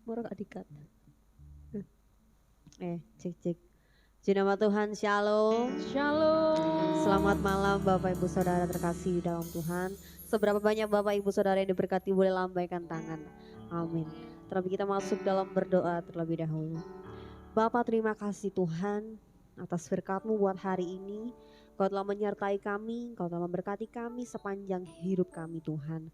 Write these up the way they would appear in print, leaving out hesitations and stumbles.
Murah gak dikat. Cek cek. Puji nama Tuhan, shalom. Shalom. Selamat malam Bapak Ibu Saudara terkasih di dalam Tuhan. Seberapa banyak Bapak Ibu Saudara yang diberkati boleh lambaikan tangan. Amin. Terlebih kita masuk dalam berdoa terlebih dahulu. Bapak terima kasih Tuhan atas berkat-Mu buat hari ini. Kau telah menyertai kami, Kau telah memberkati kami sepanjang hidup kami Tuhan.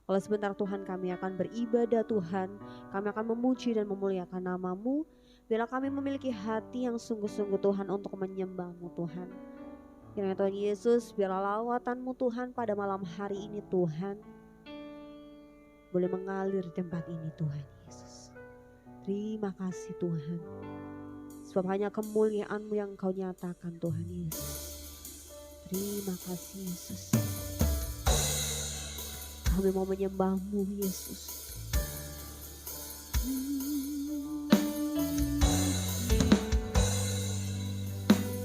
Oleh sebentar Tuhan kami akan beribadah Tuhan. Kami akan memuji dan memuliakan nama-Mu. Biarlah kami memiliki hati yang sungguh-sungguh Tuhan untuk menyembah-Mu Tuhan. Kiranya Tuhan Yesus biarlah lawatan-Mu Tuhan pada malam hari ini Tuhan boleh mengalir di tempat ini Tuhan Yesus. Terima kasih Tuhan. Sebab hanya kemuliaan-Mu yang Kau nyatakan Tuhan Yesus. Terima kasih Yesus. Kami mau menyembah-Mu Yesus.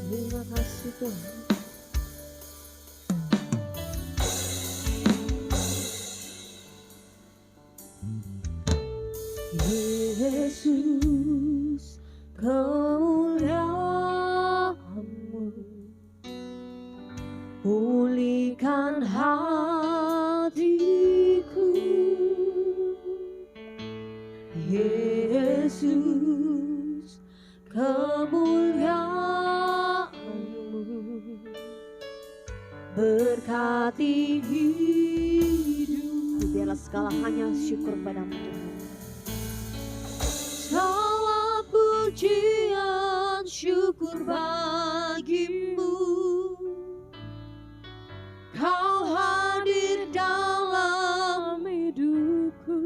Terima kasih Tuhan. Yesus, kemuliaan-Mu pulihkan hatiku. Yesus, kemuliaan-Mu berkati hidupku. Biarlah segala hanya syukur padamu Tuhan. Segala pujian syukur bagimu. Kau hadir dalam hidupku.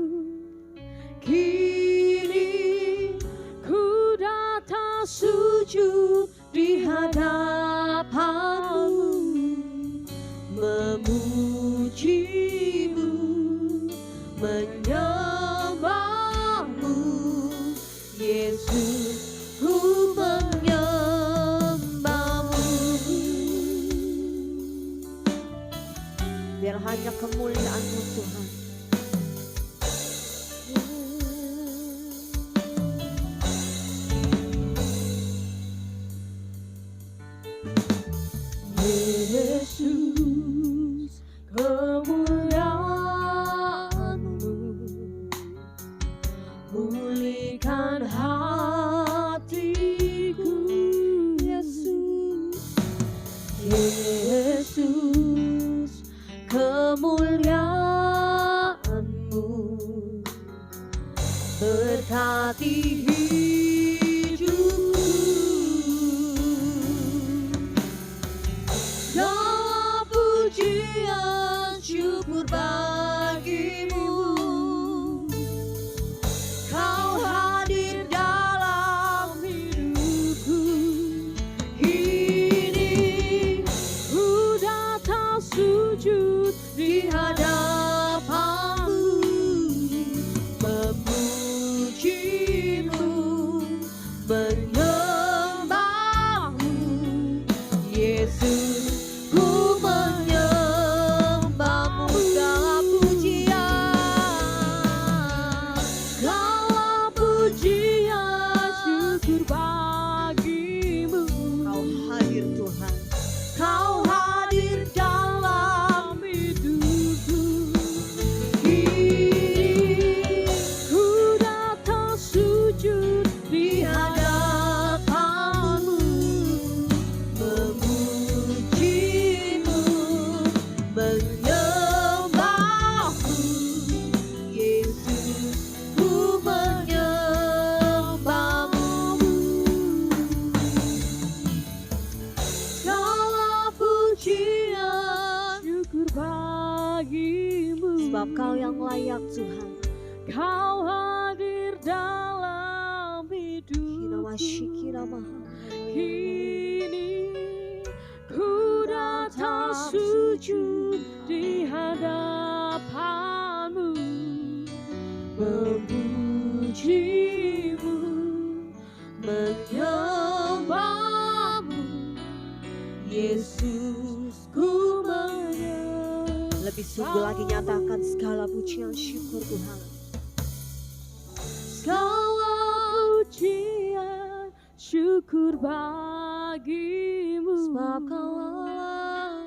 Kini ku datang sujud di hadapan-Mu, memuji-Mu, menyembah-Mu. Yesus, ku menyembah-Mu. Biar hanya kemuliaan-Mu Tuhan. Yesus, kemuliaan-Mu pulihkan hatiku. Yesus, Yesus, kemuliaan-Mu berkati hidupku. Segala pujian syukur bagi-Mu. Kau hadir dalam hidupku. Kini ku datang sujud di hadapan-Mu, memuji-Mu, menyembah-Mu. Yesus, ku menyembah-Mu. Segala pujian, segala pujian syukur bagi-Mu. Kau hadir Tuhan. Kau hadir dalam hidupku. Kini ku datang sujud di hadapan-Mu, memuji-Mu, menyembah-Mu. Yesus, ku menyembah-Mu. Segala pujian syukur bagi-Mu. Sebab Kau yang layak Tuhan. Kau hadir dalam hidupku. Kini ku datang sujud di hadapan-Mu, memuji-Mu, menyembah-Mu. Yesus, ku menyembah. Lebih sungguh lagi nyatakan segala pujian syukur Tuhan. Segala syukur bagimu, sebab kau Allah,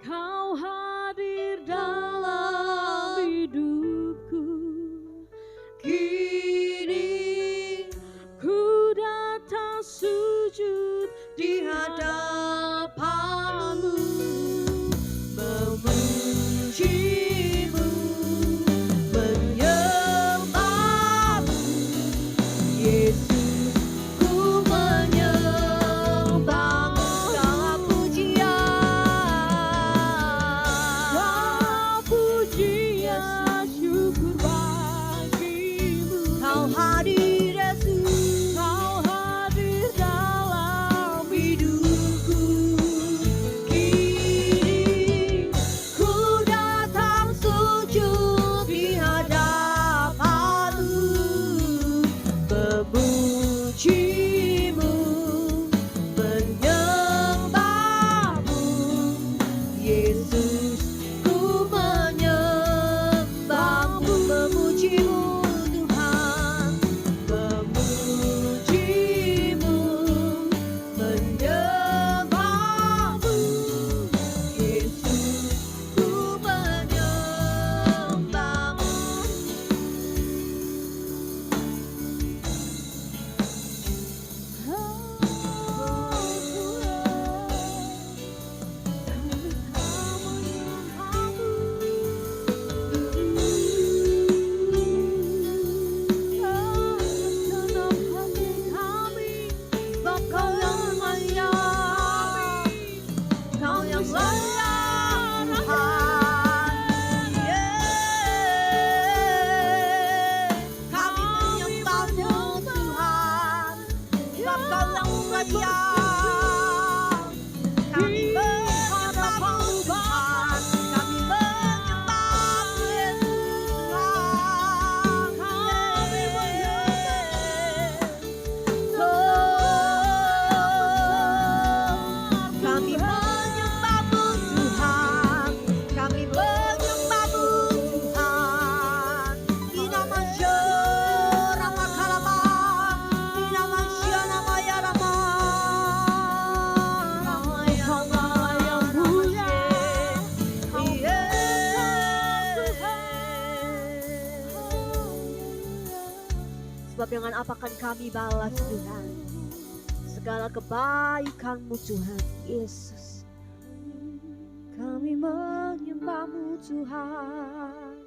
kau hadir dalam hidupku. Kini ku datang sujud di hadapanmu, memujimu, menyembahmu, Yesus, ku menyembahmu. Segala pujian, syukur bagimu. Kau hadir Yesus, kau hadir dalam hidupku. Kini ku datang sujud di hadapanmu, memujimu, menyembahmu, Yesus, ku menyembahmu, memujimu Tuhan, memujimu, menyembahmu, Yesus, ku menyembahmu. Kau yang sayang Tuhan, kami menyembahmu Tuhan, sebab Kau yang mulia. Kami menyembahmu Tuhan, kami menyembahmu Yesus Tuhan, kami kami menyembahmu Tuhan, kami menyembahmu Tuhan. Di nama Rama Kalama, di nama Nama Ya Rama, Rama Ya Rama yang mulia. Sebab dengan apakan kami balas Tuhan segala kebaikan-Mu Tuhan Yesus. Kami menyembah-Mu Tuhan.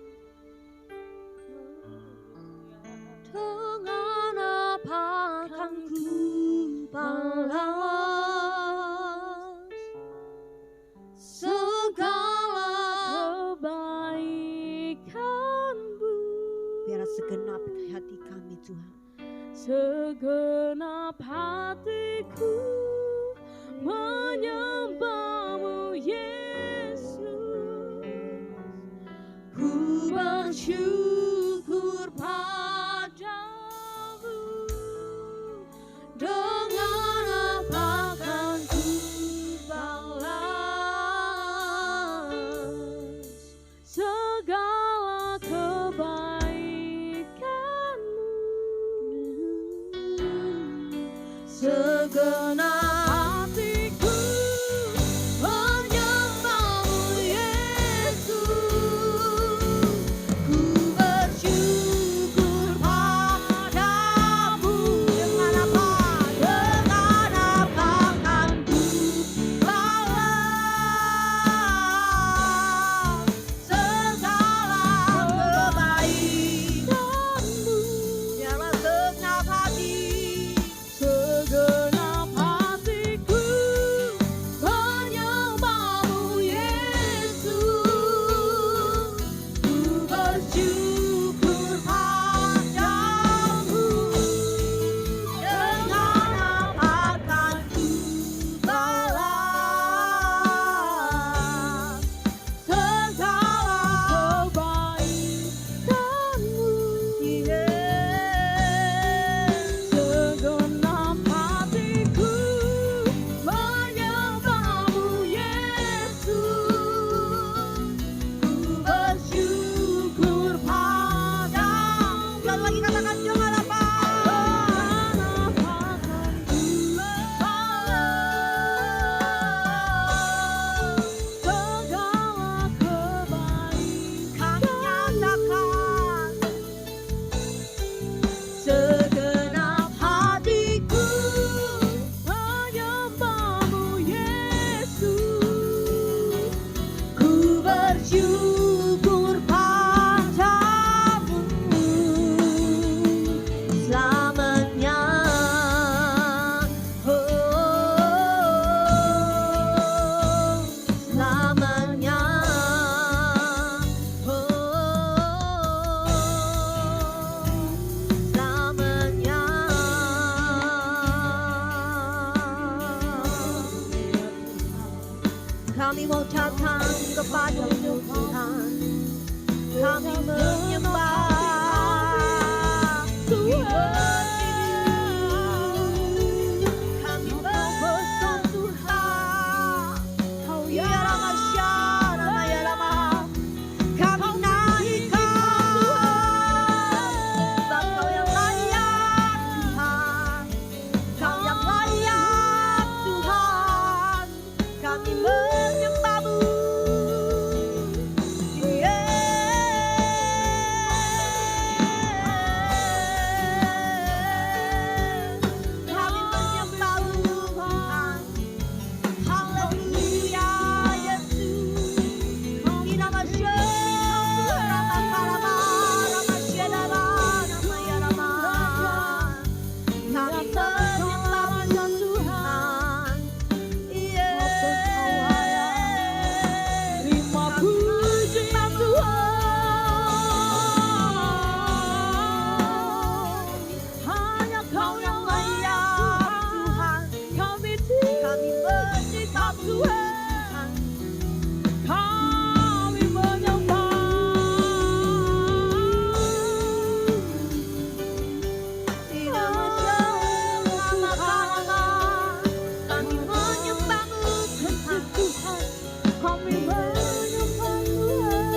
Dengan apa akan ku balas segala kebaikan-Mu? Biar segenap hati kami Tuhan, segenap hatiku menyembah-Mu Yesus. Ku bersyukur padamu. Dengan apa kan ku balas segala kebaikan-Mu? Segenap hatiku menyembah-Mu Yesus. Ku bersyukur padamu. Dengan apa kan ku balas segala kebaikan-Mu? Biarlah segenap hati, segenap bersyukur padamu selamanya. Selamanya. Selamanya. Kami mau datang kepada-Mu Tuhan, kami menyembah Tuhan, kami memohon Tuhan, ya Rama Syarama ya Rama, kami naikkan sebab Kau yang layak Tuhan, Kau yang layak Tuhan, kami menyembah-Mu. Kami menyembah-Mu Tuhan. Haleluya Yesus. Nama Rama Karama Rama Syedara Nama ya Rama. Kami menyembah-Mu Tuhan. Terima puji Tuhan. Hanya Kau yang layak Tuhan. Kami menyembah Tuhan. Kami menyembah. Nama Karama. Kami menyembah-Mu Tuhan. Kami menyembah Tuhan.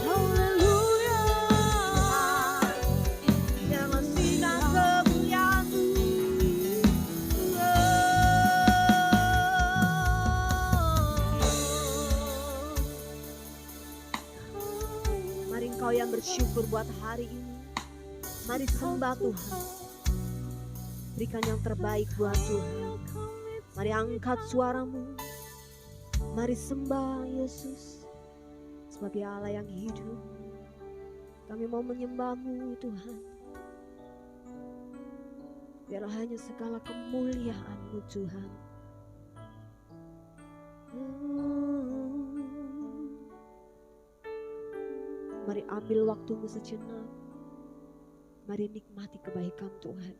Haleluya. Jangan sinar kemuliaan-Mu. Mari engkau yang bersyukur buat hari ini. Mari sembah Tuhan. Berikan yang terbaik buat Tuhan. Mari angkat suaramu. Mari sembah Yesus sebagai Allah yang hidup. Kami mau menyembah-Mu Tuhan. Biarlah hanya segala kemuliaan-Mu Tuhan. Mari ambil waktumu sejenak. Mari nikmati kebaikan Tuhan.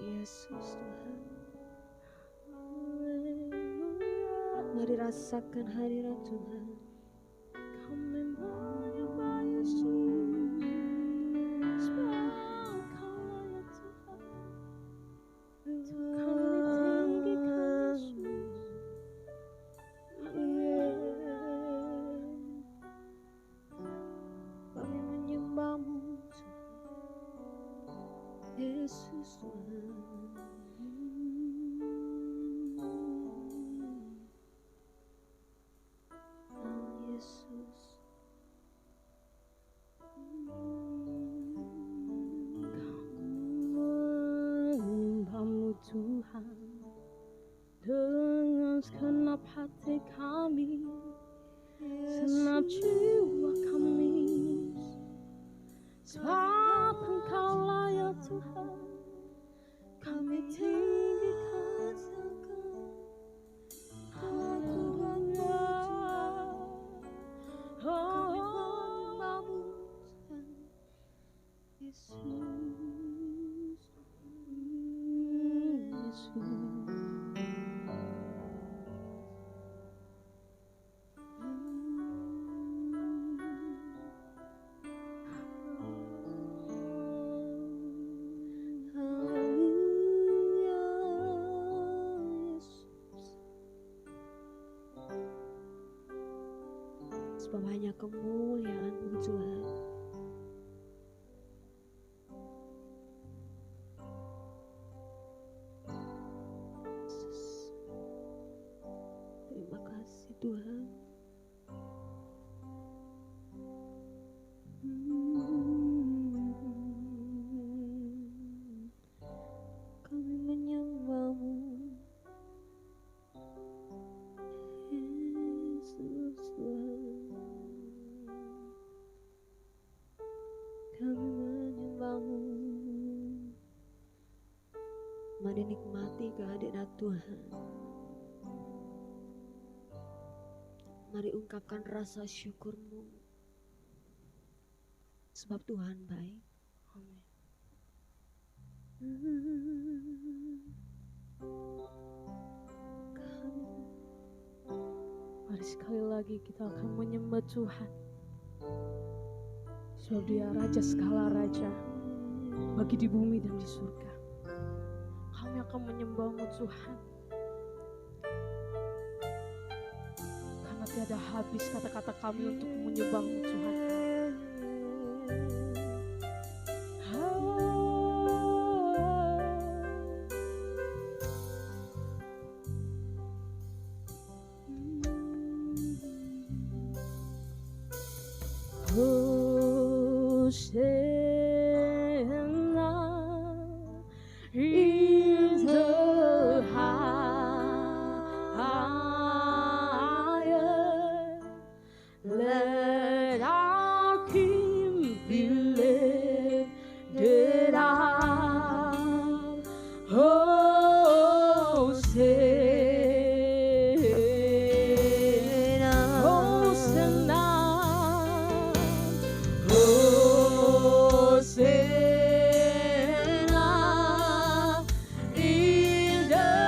Yesus Tuhan. Mari rasakan hadirat Tuhan. Kami menyembah Yesus. Sebab Kau layak Tuhan. Kami tinggikan Yesus. Kami menyembah-Mu Yesus Tuhan. Yesus. Menyembah-Mu Tuhan dengan segenap hati kami, segenap jiwa kami. Sebab Engkau layak Tuhan, kami tinggikan haleluya. Kami menyembah-Mu Tuhan, Yesus. Sebab hanya kemuliaan-Mu Tuhan. Yesus. Terima kasih Tuhan. Kami menyembah-Mu. menikmati kehadiran Tuhan. Mari ungkapkan rasa syukurmu, sebab Tuhan baik. Amin. Mari sekali lagi kita akan menyembah Tuhan, sebab Dia Raja segala raja, bagi di bumi dan di surga. Kami akan menyembah-Mu Tuhan, karena tiada habis kata-kata kami untuk menyembah-Mu Tuhan. In the higher, let our King be lifted up. Hosanna, in the higher,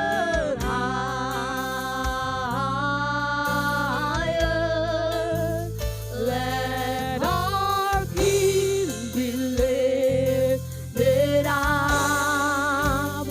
let our King be lifted up.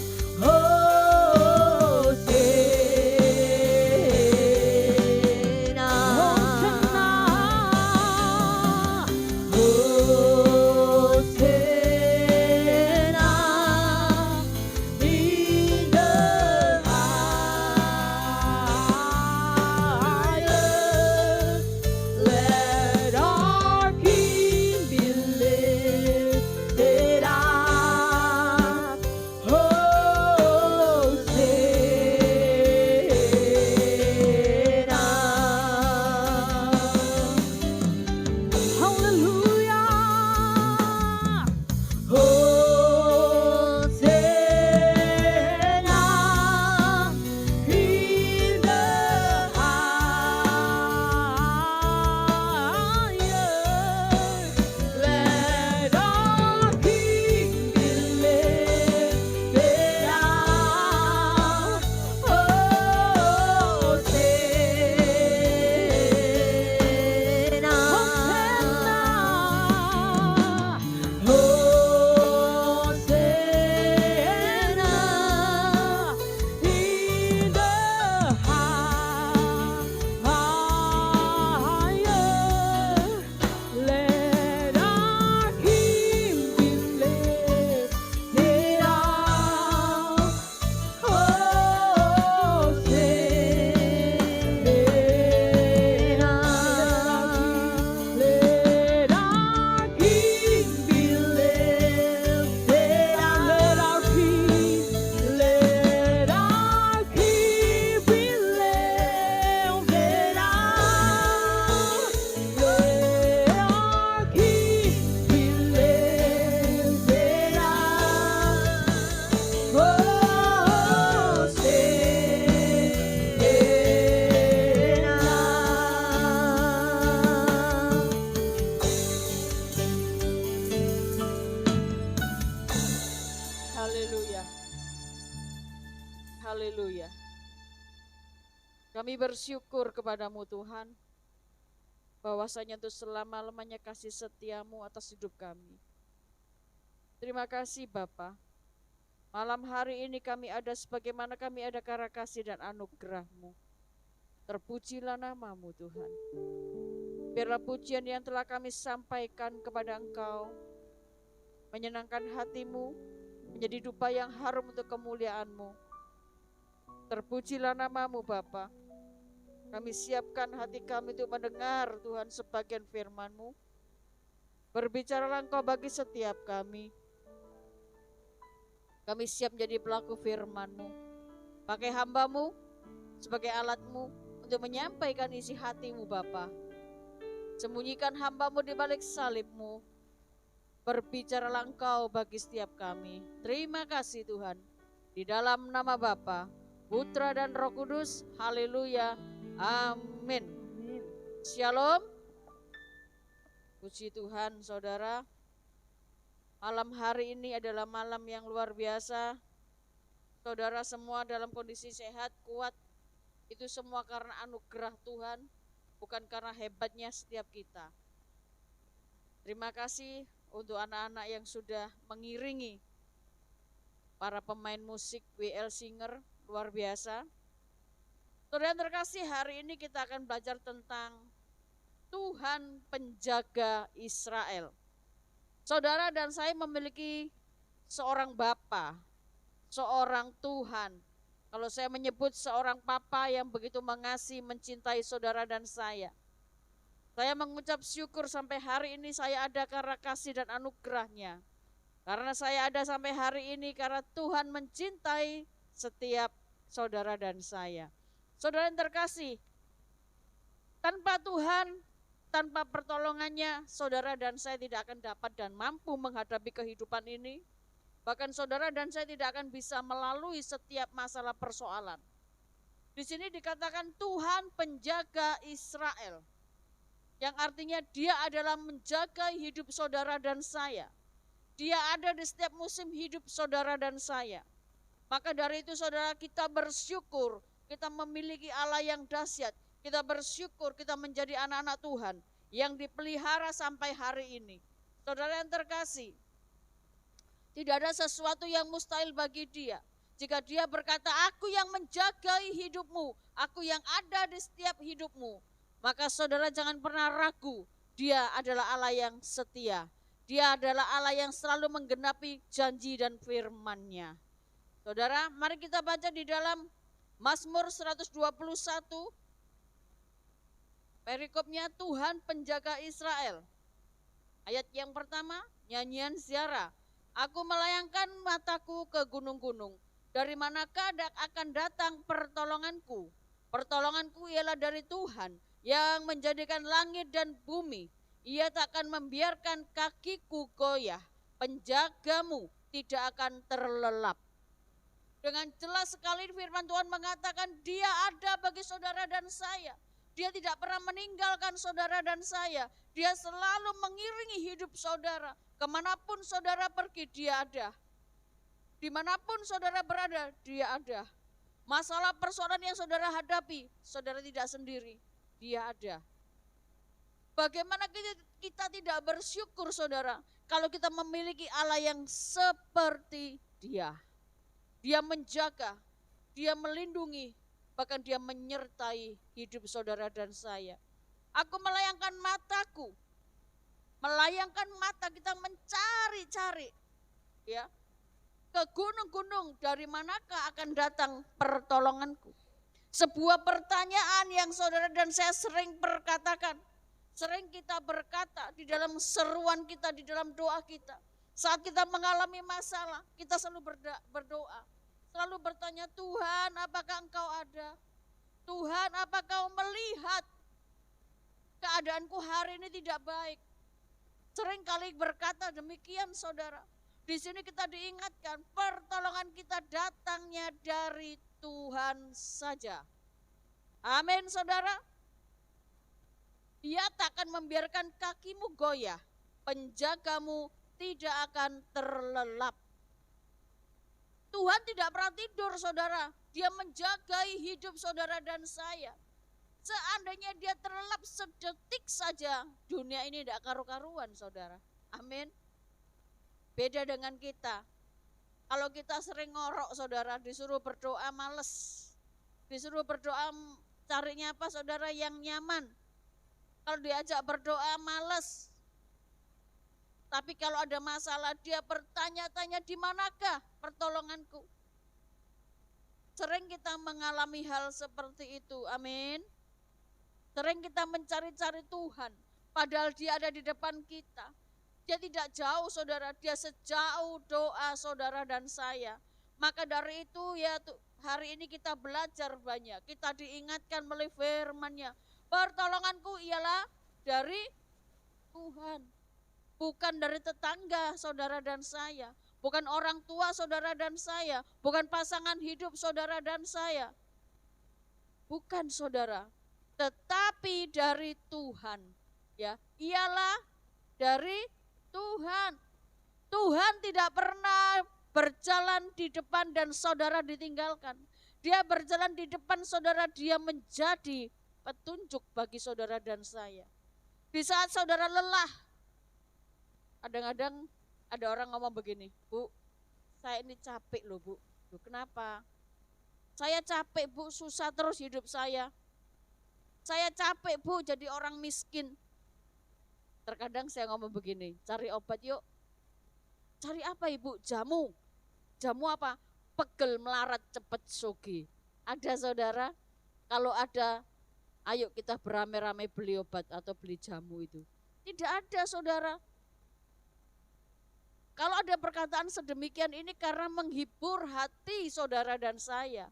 Haleluya. Kami bersyukur kepadamu Tuhan, bahwasanya untuk selama-lamanya kasih setiamu atas hidup kami. Terima kasih Bapa. Malam hari ini kami ada sebagaimana kami ada karena kasih dan anugerah-Mu. Terpujilah nama-Mu Tuhan. Biarlah pujian yang telah kami sampaikan kepada Engkau menyenangkan hati-Mu, menjadi dupa yang harum untuk kemuliaan-Mu. Terpujilah nama-Mu Bapa. Kami siapkan hati kami untuk mendengar Tuhan sebagian firman-Mu. Berbicaralah Engkau bagi setiap kami. Kami siap menjadi pelaku firman-Mu. Pakai hamba-Mu sebagai alat-Mu untuk menyampaikan isi hati-Mu Bapa. Sembunyikan hamba-Mu di balik salib-Mu. Berbicaralah Engkau bagi setiap kami. Terima kasih Tuhan. Di dalam nama Bapa, Putra dan Roh Kudus. Haleluya. Amin. Shalom. Puji Tuhan saudara. Malam hari ini adalah malam yang luar biasa. Saudara semua dalam kondisi sehat, kuat. Itu semua karena anugerah Tuhan, bukan karena hebatnya setiap kita. Terima kasih untuk anak-anak yang sudah mengiringi para pemain musik WL Singer, luar biasa. Saudara yang terkasih, hari ini kita akan belajar tentang Tuhan penjaga Israel. Saudara dan saya memiliki seorang Bapa, seorang Tuhan. Kalau saya menyebut seorang Papa yang begitu mengasihi, mencintai saudara dan saya mengucap syukur sampai hari ini saya ada karena kasih dan anugerahnya. Karena saya ada sampai hari ini karena Tuhan mencintai setiap saudara dan saya. Saudara yang terkasih, tanpa Tuhan, tanpa pertolongannya, saudara dan saya tidak akan dapat dan mampu menghadapi kehidupan ini. Bahkan saudara dan saya tidak akan bisa melalui setiap masalah persoalan. Di sini dikatakan Tuhan penjaga Israel. Yang artinya dia adalah menjaga hidup saudara dan saya. Dia ada di setiap musim hidup saudara dan saya. Maka dari itu saudara, kita bersyukur kita memiliki Allah yang dahsyat. Kita bersyukur kita menjadi anak-anak Tuhan yang dipelihara sampai hari ini. Saudara yang terkasih, tidak ada sesuatu yang mustahil bagi dia. Jika dia berkata, aku yang menjagai hidupmu, aku yang ada di setiap hidupmu, maka saudara jangan pernah ragu, dia adalah Allah yang setia. Dia adalah Allah yang selalu menggenapi janji dan firman-Nya. Saudara, mari kita baca di dalam Mazmur 121. Perikopnya Tuhan penjaga Israel. Ayat yang pertama, nyanyian ziarah. Aku melayangkan mataku ke gunung-gunung. Dari manakah akan datang pertolonganku? Pertolonganku ialah dari Tuhan yang menjadikan langit dan bumi. Ia tak akan membiarkan kakiku goyah. Penjagamu tidak akan terlelap. Dengan jelas sekali firman Tuhan mengatakan dia ada bagi saudara dan saya. Dia tidak pernah meninggalkan saudara dan saya. Dia selalu mengiringi hidup saudara. Kemanapun saudara pergi, dia ada. Dimanapun saudara berada, dia ada. Masalah persoalan yang saudara hadapi, saudara tidak sendiri. Dia ada. Bagaimana kita tidak bersyukur saudara, kalau kita memiliki Allah yang seperti dia. Dia menjaga, dia melindungi, bahkan dia menyertai hidup saudara dan saya. Aku melayangkan mataku, melayangkan mata kita mencari-cari ya, ke gunung-gunung, dari manakah akan datang pertolonganku. Sebuah pertanyaan yang saudara dan saya sering berkatakan, sering kita berkata di dalam seruan kita, di dalam doa kita. Saat kita mengalami masalah, kita selalu berdoa. Selalu bertanya, Tuhan apakah Engkau ada? Tuhan apakah Kau melihat keadaanku hari ini tidak baik? Sering kali berkata demikian saudara. Di sini kita diingatkan pertolongan kita datangnya dari Tuhan saja. Amin saudara. Dia tak akan membiarkan kakimu goyah, penjagamu tidak akan terlelap. Tuhan tidak pernah tidur saudara, dia menjagai hidup saudara dan saya. Seandainya dia terlelap sedetik saja, dunia ini tidak karu-karuan saudara. Amin. Beda dengan kita. Kalau kita sering ngorok saudara, disuruh berdoa males. Disuruh berdoa carinya apa saudara yang nyaman. Kalau diajak berdoa males. Tapi kalau ada masalah dia bertanya-tanya, di manakah pertolonganku? Sering kita mengalami hal seperti itu, amin. Sering kita mencari-cari Tuhan, padahal dia ada di depan kita. Dia tidak jauh saudara, dia sejauh doa saudara dan saya. Maka dari itu ya hari ini kita belajar banyak, kita diingatkan melalui firman-Nya. Pertolonganku ialah dari Tuhan, bukan dari tetangga saudara dan saya, bukan orang tua saudara dan saya, bukan pasangan hidup saudara dan saya. Bukan saudara, tetapi dari Tuhan. Ya, ialah dari Tuhan. Tuhan tidak pernah berjalan di depan dan saudara ditinggalkan. Dia berjalan di depan saudara, dia menjadi petunjuk bagi saudara dan saya. Di saat saudara lelah, kadang-kadang ada orang ngomong begini, Bu, saya ini capek loh Bu. Loh, kenapa? Saya capek Bu, susah terus hidup saya. Saya capek Bu jadi orang miskin. Terkadang saya ngomong begini, cari obat yuk. Cari apa Ibu? Jamu. Jamu apa? Pegel melarat cepet soge. Ada saudara? Kalau ada, ayo kita beramai-ramai beli obat atau beli jamu itu. Tidak ada saudara. Kalau ada perkataan sedemikian ini karena menghibur hati saudara dan saya.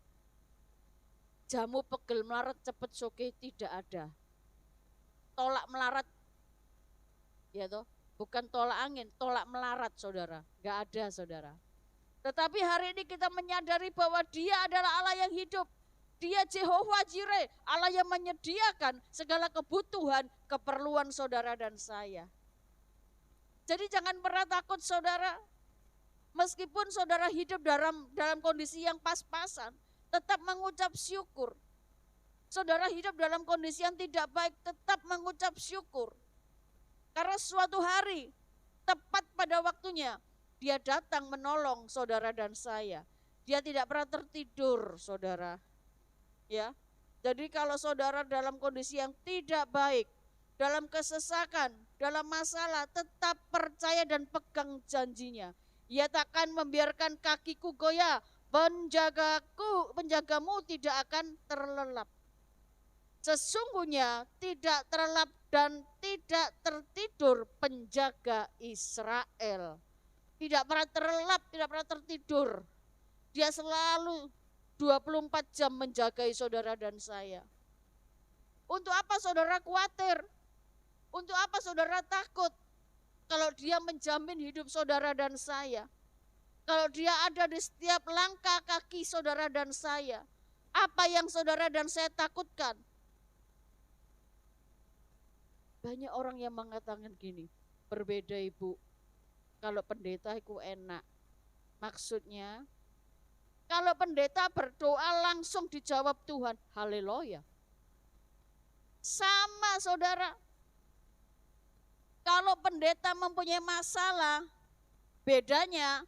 Jamu pegel melarat cepet soge tidak ada. Tolak melarat, ya toh, bukan tolak angin, tolak melarat saudara. Gak ada saudara. Tetapi hari ini kita menyadari bahwa Dia adalah Allah yang hidup. Dia Jehovah Jireh, Allah yang menyediakan segala kebutuhan, keperluan saudara dan saya. Jadi jangan pernah takut saudara. Meskipun saudara hidup dalam kondisi yang pas-pasan, tetap mengucap syukur. Saudara hidup dalam kondisi yang tidak baik, tetap mengucap syukur. Karena suatu hari, tepat pada waktunya, Dia datang menolong saudara dan saya. Dia tidak pernah tertidur, saudara. Ya, jadi kalau saudara dalam kondisi yang tidak baik, dalam kesesakan, dalam masalah, tetap percaya dan pegang janjinya. Ia takkan membiarkan kakiku goyah, penjagamu tidak akan terlelap. Sesungguhnya tidak terlelap dan tidak tertidur penjaga Israel. Tidak pernah terlelap, tidak pernah tertidur. Dia selalu 24 jam menjagai saudara dan saya. Untuk apa saudara khawatir? Untuk apa saudara takut? Kalau Dia menjamin hidup saudara dan saya. Kalau Dia ada di setiap langkah kaki saudara dan saya. Apa yang saudara dan saya takutkan? Banyak orang yang mengatakan gini, berbeda Ibu, kalau pendeta itu enak. Maksudnya, kalau pendeta berdoa langsung dijawab Tuhan, haleluya. Sama saudara, kalau pendeta mempunyai masalah, bedanya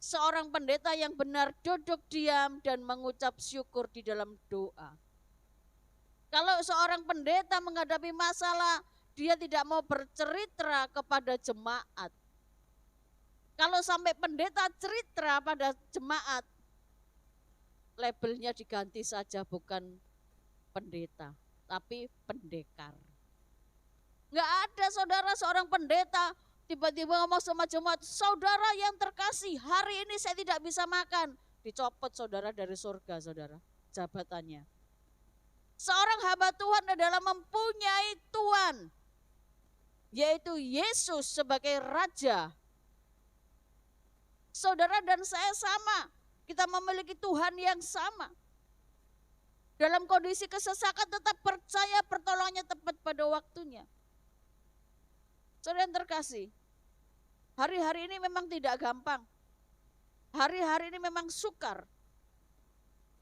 seorang pendeta yang benar duduk diam dan mengucap syukur di dalam doa. Kalau seorang pendeta menghadapi masalah, dia tidak mau bercerita kepada jemaat. Kalau sampai pendeta cerita pada jemaat, labelnya diganti saja, bukan pendeta, tapi pendekar. Enggak ada saudara seorang pendeta tiba-tiba ngomong sama jemaat, saudara yang terkasih, hari ini saya tidak bisa makan. Dicopot saudara dari surga saudara, jabatannya. Seorang hamba Tuhan adalah mempunyai Tuhan, yaitu Yesus sebagai Raja. Saudara dan saya sama, kita memiliki Tuhan yang sama. Dalam kondisi kesesakan tetap percaya pertolongannya tepat pada waktunya. Saudara yang terkasih, hari-hari ini memang tidak gampang. Hari-hari ini memang sukar.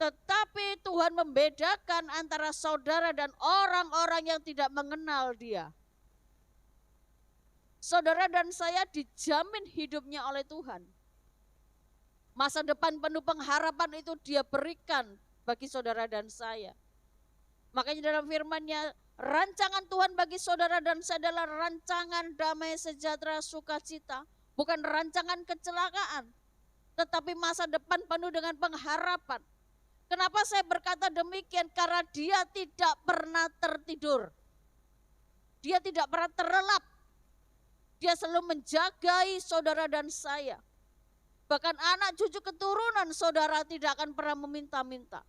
Tetapi Tuhan membedakan antara saudara dan orang-orang yang tidak mengenal Dia. Saudara dan saya dijamin hidupnya oleh Tuhan. Masa depan penuh pengharapan itu Dia berikan bagi saudara dan saya. Makanya dalam firman-Nya, rancangan Tuhan bagi saudara dan saya adalah rancangan damai sejahtera sukacita. Bukan rancangan kecelakaan, tetapi masa depan penuh dengan pengharapan. Kenapa saya berkata demikian? Karena Dia tidak pernah tertidur. Dia tidak pernah terlelap. Dia selalu menjagai saudara dan saya. Bahkan anak cucu keturunan saudara tidak akan pernah meminta-minta.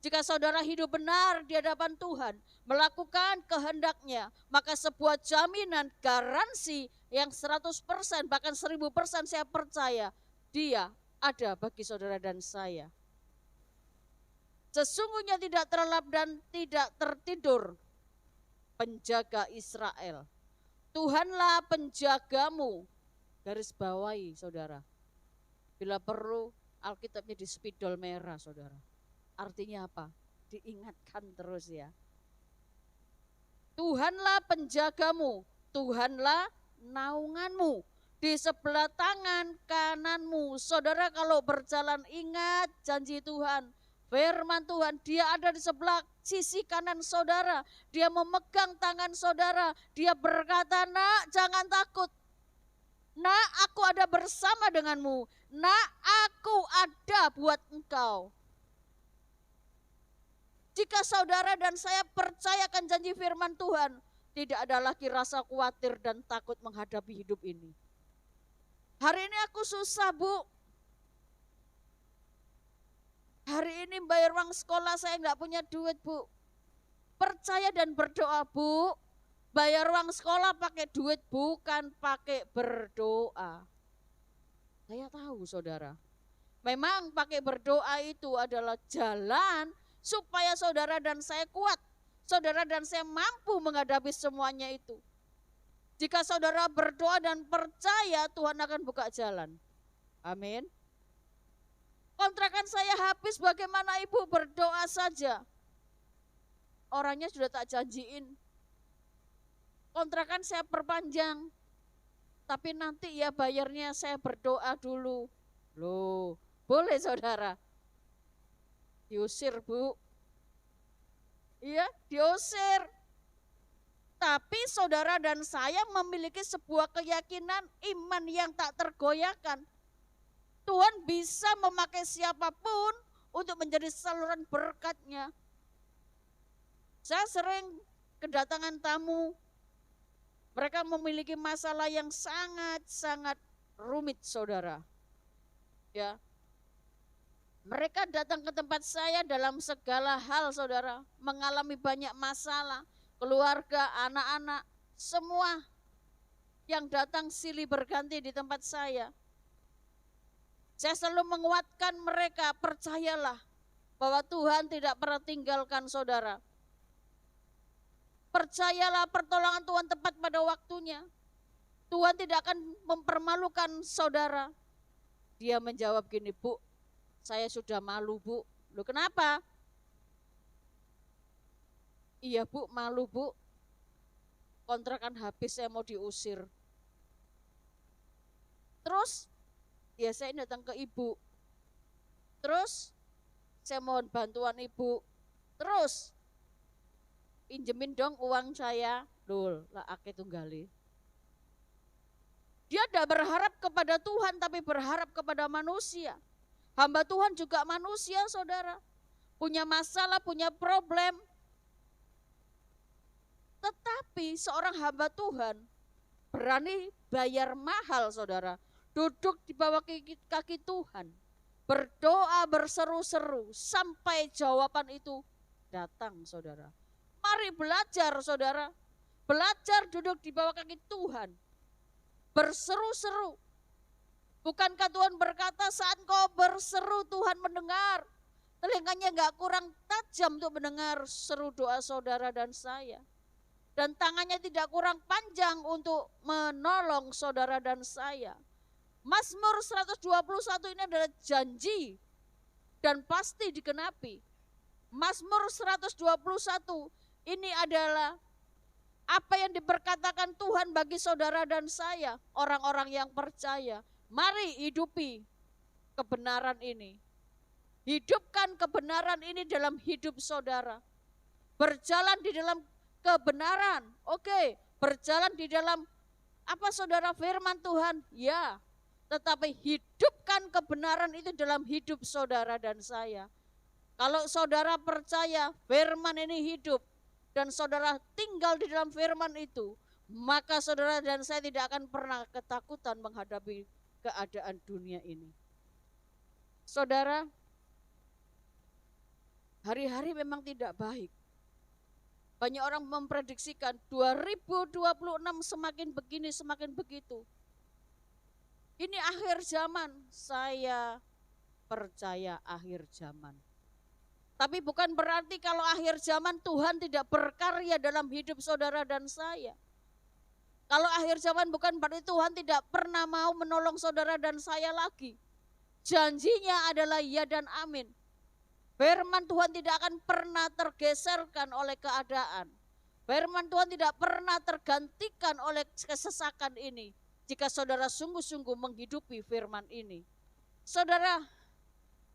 Jika saudara hidup benar di hadapan Tuhan, melakukan kehendak-Nya, maka sebuah jaminan garansi yang 100% bahkan 1000% saya percaya, Dia ada bagi saudara dan saya. Sesungguhnya tidak terlelap dan tidak tertidur penjaga Israel. Tuhanlah penjagamu. Garis bawahi saudara. Bila perlu Alkitabnya di spidol merah saudara. Artinya apa? Diingatkan terus ya. Tuhanlah penjagamu. Tuhanlah naunganmu. Di sebelah tangan kananmu. Saudara kalau berjalan ingat janji Tuhan. Firman Tuhan, dia ada di sebelah sisi kanan saudara. Dia memegang tangan saudara. Dia berkata, nak jangan takut. Nak aku ada bersama denganmu. Nak aku ada buat engkau. Jika saudara dan saya percayakan janji firman Tuhan, tidak ada lagi rasa khawatir dan takut menghadapi hidup ini. Hari ini aku susah, Bu. Hari ini bayar uang sekolah saya nggak punya duit, Bu. Percaya dan berdoa, Bu. Bayar uang sekolah pakai duit, bukan pakai berdoa. Saya tahu, saudara. Memang pakai berdoa itu adalah jalan supaya saudara dan saya kuat. Saudara dan saya mampu menghadapi semuanya itu. Jika saudara berdoa dan percaya, Tuhan akan buka jalan. Amin. Kontrakan saya habis, bagaimana ibu berdoa saja. Orangnya sudah tak janjiin. Kontrakan saya perpanjang. Tapi nanti ya bayarnya saya berdoa dulu. Loh, boleh saudara. Diusir, Bu. Iya, diusir. Tapi saudara dan saya memiliki sebuah keyakinan iman yang tak tergoyahkan. Tuhan bisa memakai siapapun untuk menjadi saluran berkat-Nya. Saya sering kedatangan tamu. Mereka memiliki masalah yang sangat-sangat rumit, saudara. Ya. Mereka datang ke tempat saya dalam segala hal, saudara. Mengalami banyak masalah. Keluarga, anak-anak, semua yang datang silih berganti di tempat saya. Saya selalu menguatkan mereka, percayalah bahwa Tuhan tidak pernah tinggalkan saudara. Percayalah pertolongan Tuhan tepat pada waktunya. Tuhan tidak akan mempermalukan saudara. Dia menjawab gini, Bu, saya sudah malu, Bu. Loh kenapa? Iya, Bu, malu, Bu. Kontrakan habis, saya mau diusir. Terus ya saya datang ke ibu. Terus saya mohon bantuan ibu. Terus pinjemin dong uang saya. Loh, lah ake tunggali. Dia tidak berharap kepada Tuhan tapi berharap kepada manusia. Hamba Tuhan juga manusia, saudara. Punya masalah, punya problem. Tetapi seorang hamba Tuhan berani bayar mahal, saudara. Duduk di bawah kaki Tuhan. Berdoa berseru-seru sampai jawaban itu datang, saudara. Mari belajar, saudara. Belajar duduk di bawah kaki Tuhan. Berseru-seru. Bukankah Tuhan berkata saat kau berseru Tuhan mendengar. Telinganya gak kurang tajam untuk mendengar seru doa saudara dan saya. Dan tangannya tidak kurang panjang untuk menolong saudara dan saya. Mazmur 121 ini adalah janji dan pasti digenapi. Mazmur 121 ini adalah apa yang diperkatakan Tuhan bagi saudara dan saya, orang-orang yang percaya. Mari hidupi kebenaran ini. Hidupkan kebenaran ini dalam hidup saudara. Berjalan di dalam kebenaran. Oke, berjalan di dalam apa saudara firman Tuhan? Ya, tetapi hidupkan kebenaran itu dalam hidup saudara dan saya. Kalau saudara percaya firman ini hidup dan saudara tinggal di dalam firman itu, maka saudara dan saya tidak akan pernah ketakutan menghadapi keadaan dunia ini. Saudara, hari-hari memang tidak baik. Banyak orang memprediksikan 2026 semakin begini, semakin begitu. Ini akhir zaman, saya percaya akhir zaman. Tapi bukan berarti kalau akhir zaman Tuhan tidak berkarya dalam hidup saudara dan saya. Kalau akhir zaman bukan berarti Tuhan tidak pernah mau menolong saudara dan saya lagi. Janjinya adalah ya dan amin. Firman Tuhan tidak akan pernah tergeserkan oleh keadaan. Firman Tuhan tidak pernah tergantikan oleh kesesakan ini. Jika saudara sungguh-sungguh menghidupi firman ini. Saudara,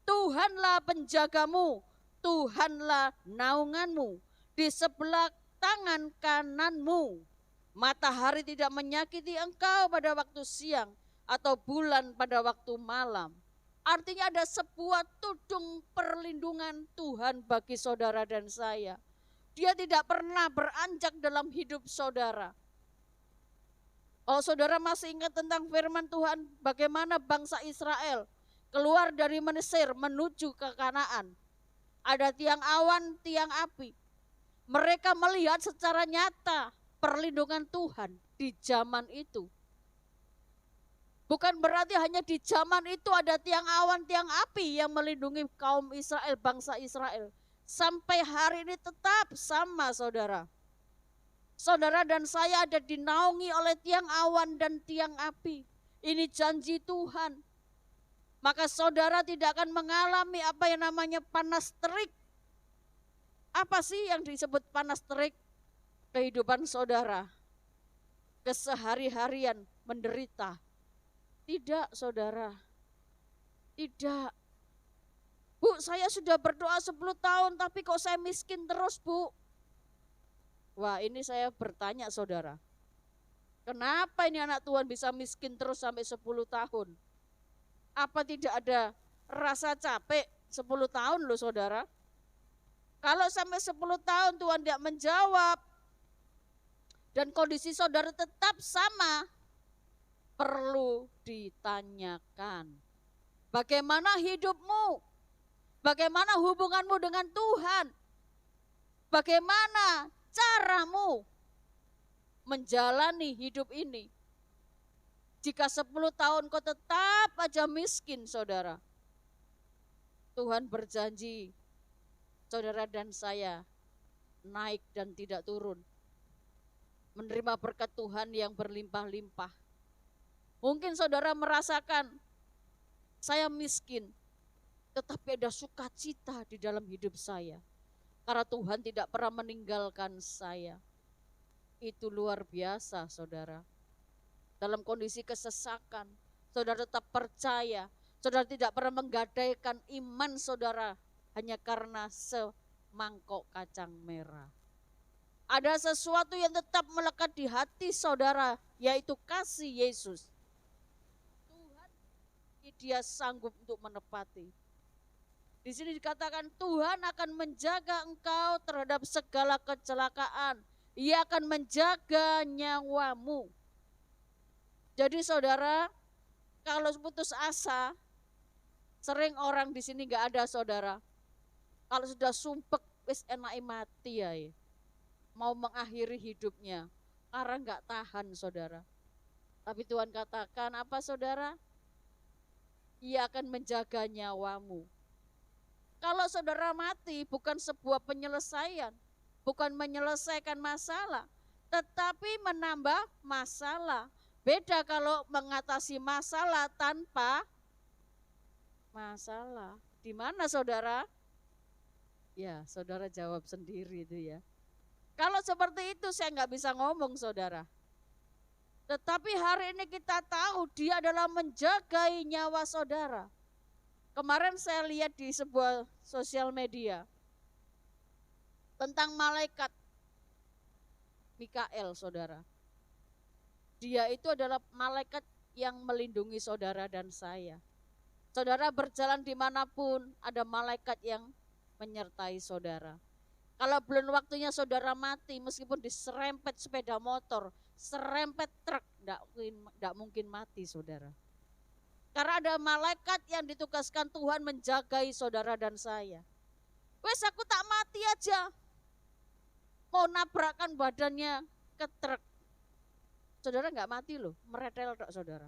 Tuhanlah penjagamu, Tuhanlah naunganmu, di sebelah tangan kananmu. Matahari tidak menyakiti engkau pada waktu siang, atau bulan pada waktu malam. Artinya ada sebuah tudung perlindungan Tuhan bagi saudara dan saya. Dia tidak pernah beranjak dalam hidup saudara. Kalau saudara masih ingat tentang firman Tuhan, bagaimana bangsa Israel keluar dari Mesir menuju ke Kanaan. Ada tiang awan, tiang api. Mereka melihat secara nyata perlindungan Tuhan di zaman itu. Bukan berarti hanya di zaman itu ada tiang awan, tiang api yang melindungi kaum Israel, bangsa Israel. Sampai hari ini tetap sama saudara. Saudara dan saya ada dinaungi oleh tiang awan dan tiang api. Ini janji Tuhan. Maka saudara tidak akan mengalami apa yang namanya panas terik. Apa sih yang disebut panas terik? Kehidupan saudara. Kesehari-harian menderita. Tidak saudara. Tidak. Bu, saya sudah berdoa 10 tahun tapi kok saya miskin terus, Bu? Wah, ini saya bertanya saudara. Kenapa ini anak Tuhan bisa miskin terus sampai 10 tahun? Apa tidak ada rasa capek 10 tahun loh saudara? Kalau sampai 10 tahun Tuhan tidak menjawab dan kondisi saudara tetap sama, perlu ditanyakan. Bagaimana hidupmu? Bagaimana hubunganmu dengan Tuhan? Bagaimana caramu menjalani hidup ini? Jika 10 tahun kau tetap aja miskin saudara, Tuhan berjanji saudara dan saya naik dan tidak turun. Menerima berkat Tuhan yang berlimpah-limpah. Mungkin saudara merasakan saya miskin, tetapi ada sukacita di dalam hidup saya. Karena Tuhan tidak pernah meninggalkan saya. Itu luar biasa saudara. Dalam kondisi kesesakan, saudara tetap percaya. Saudara tidak pernah menggadaikan iman saudara hanya karena semangkok kacang merah. Ada sesuatu yang tetap melekat di hati saudara, yaitu kasih Yesus. Tuhan, dia sanggup untuk menepati. Di sini dikatakan Tuhan akan menjaga engkau terhadap segala kecelakaan. Ia akan menjaga nyawamu. Jadi saudara, kalau putus asa, sering orang di sini nggak ada saudara. Kalau sudah sumpek, wis enake mati ya. Mau mengakhiri hidupnya, karena nggak tahan saudara. Tapi Tuhan katakan apa saudara? Ia akan menjaga nyawamu. Kalau saudara mati bukan sebuah penyelesaian, bukan menyelesaikan masalah, tetapi menambah masalah. Beda kalau mengatasi masalah tanpa masalah. Di mana saudara? Ya, saudara jawab sendiri itu ya. Kalau seperti itu saya nggak bisa ngomong saudara. Tetapi hari ini kita tahu dia adalah menjaga nyawa saudara. Kemarin saya lihat di sebuah sosial media tentang malaikat Mikael saudara. Dia itu adalah malaikat yang melindungi saudara dan saya. Saudara berjalan dimanapun ada malaikat yang menyertai saudara. Kalau belum waktunya saudara mati meskipun diserempet sepeda motor, serempet truk, tidak mungkin mati saudara. Karena ada malaikat yang ditugaskan Tuhan menjagai saudara dan saya. Wes aku tak mati aja. Mau nabrakkan badannya ke truk. Saudara nggak mati loh, meretel dok saudara.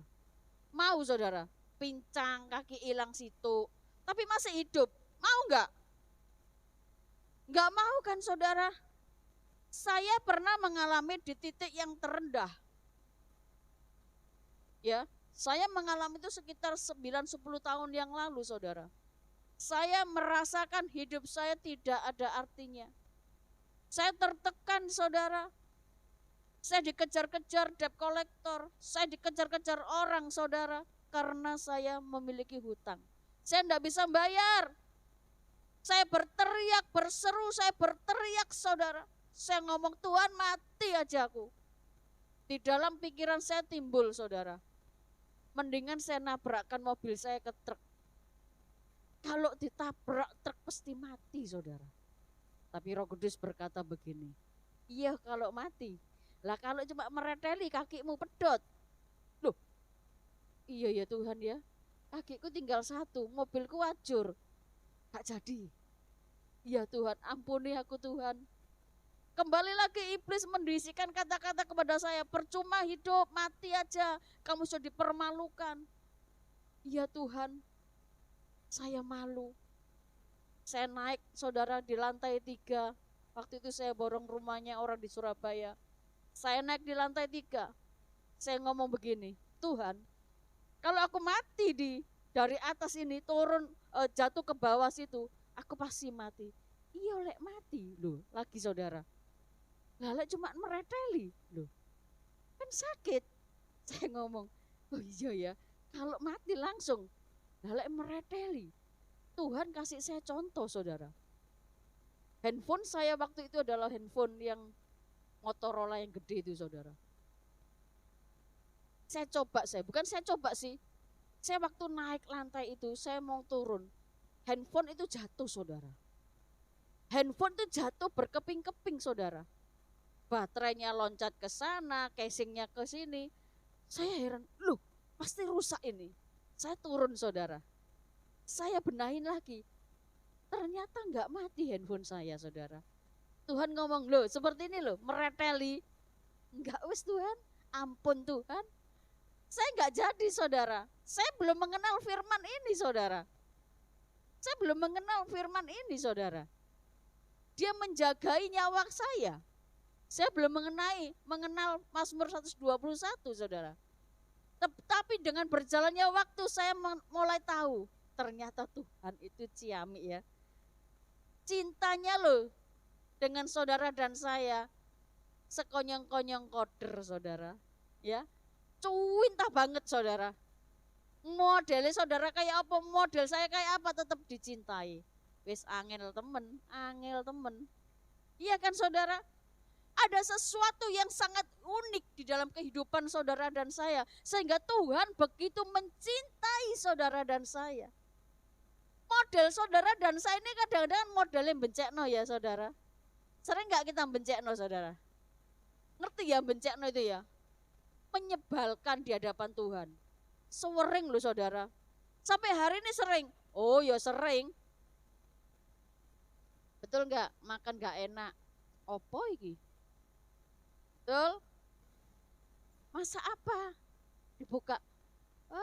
Mau saudara, pincang, kaki hilang situ, tapi masih hidup. Mau nggak? Nggak mau kan saudara? Saya pernah mengalami di titik yang terendah. Ya, saya mengalami itu sekitar 9-10 tahun yang lalu saudara. Saya merasakan hidup saya tidak ada artinya. Saya tertekan saudara. Saya dikejar-kejar debt collector, saya dikejar-kejar orang saudara, karena saya memiliki hutang. Saya tidak bisa bayar. Saya berteriak, berseru, saya berteriak saudara. Saya ngomong, Tuhan mati aja aku. Di dalam pikiran saya timbul saudara, mendingan saya nabrakkan mobil saya ke truk. Kalau ditabrak truk pasti mati saudara. Tapi Roh Kudus berkata begini, iya kalau mati. Lah kalau cuma mereteli kakimu pedot. Loh, iya ya Tuhan ya, kakiku tinggal satu, mobilku wajur. Gak jadi. Ya Tuhan, ampuni aku Tuhan. Kembali lagi iblis mendisikan kata-kata kepada saya, percuma hidup, mati aja, kamu sudah dipermalukan. Ya Tuhan, saya malu. Saya naik saudara di lantai 3, waktu itu saya borong rumahnya orang di Surabaya. Saya naik di lantai 3, saya ngomong begini, Tuhan, kalau aku mati dari atas ini turun jatuh ke bawah situ, aku pasti mati. Iya lek mati, loh lagi saudara. Lah lek cuma mereteli, loh kan sakit. Saya ngomong, oh iya ya, kalau mati langsung. Lah lek mereteli, Tuhan kasih saya contoh saudara. Handphone saya waktu itu adalah handphone yang Motorola yang gede itu saudara. Bukan saya coba sih. Saya waktu naik lantai itu, saya mau turun. Handphone itu jatuh saudara. Handphone itu jatuh berkeping-keping saudara. Baterainya loncat ke sana, casingnya ke sini. Saya heran, loh pasti rusak ini. Saya turun saudara. Saya benahin lagi. Ternyata nggak mati handphone saya saudara. Tuhan ngomong, loh seperti ini loh, mereteli. Enggak wis Tuhan, ampun Tuhan. Saya enggak jadi saudara. Saya belum mengenal firman ini saudara. Saya belum mengenal firman ini saudara. Dia menjagai nyawa saya. Saya belum mengenal Mazmur 121 saudara. Tapi dengan berjalannya waktu saya mulai tahu. Ternyata Tuhan itu ciamik ya. Cintanya loh dengan saudara dan saya sekonyong-konyong koder saudara, ya cuintah banget saudara. Modelnya saudara kayak apa, model saya kayak apa, tetap dicintai. Wis angel temen, iya kan saudara. Ada sesuatu yang sangat unik di dalam kehidupan saudara dan saya, sehingga Tuhan begitu mencintai saudara dan saya. Model saudara dan saya ini kadang-kadang modelnya bencekno ya saudara. Sering nggak kita bencekno saudara? Ngerti ya bencekno itu ya? Menyebalkan di hadapan Tuhan. Sering loh saudara. Sampai hari ini sering. Oh ya sering. Betul nggak? Makan nggak enak. Opo iki? Betul? Masa apa? Dibuka.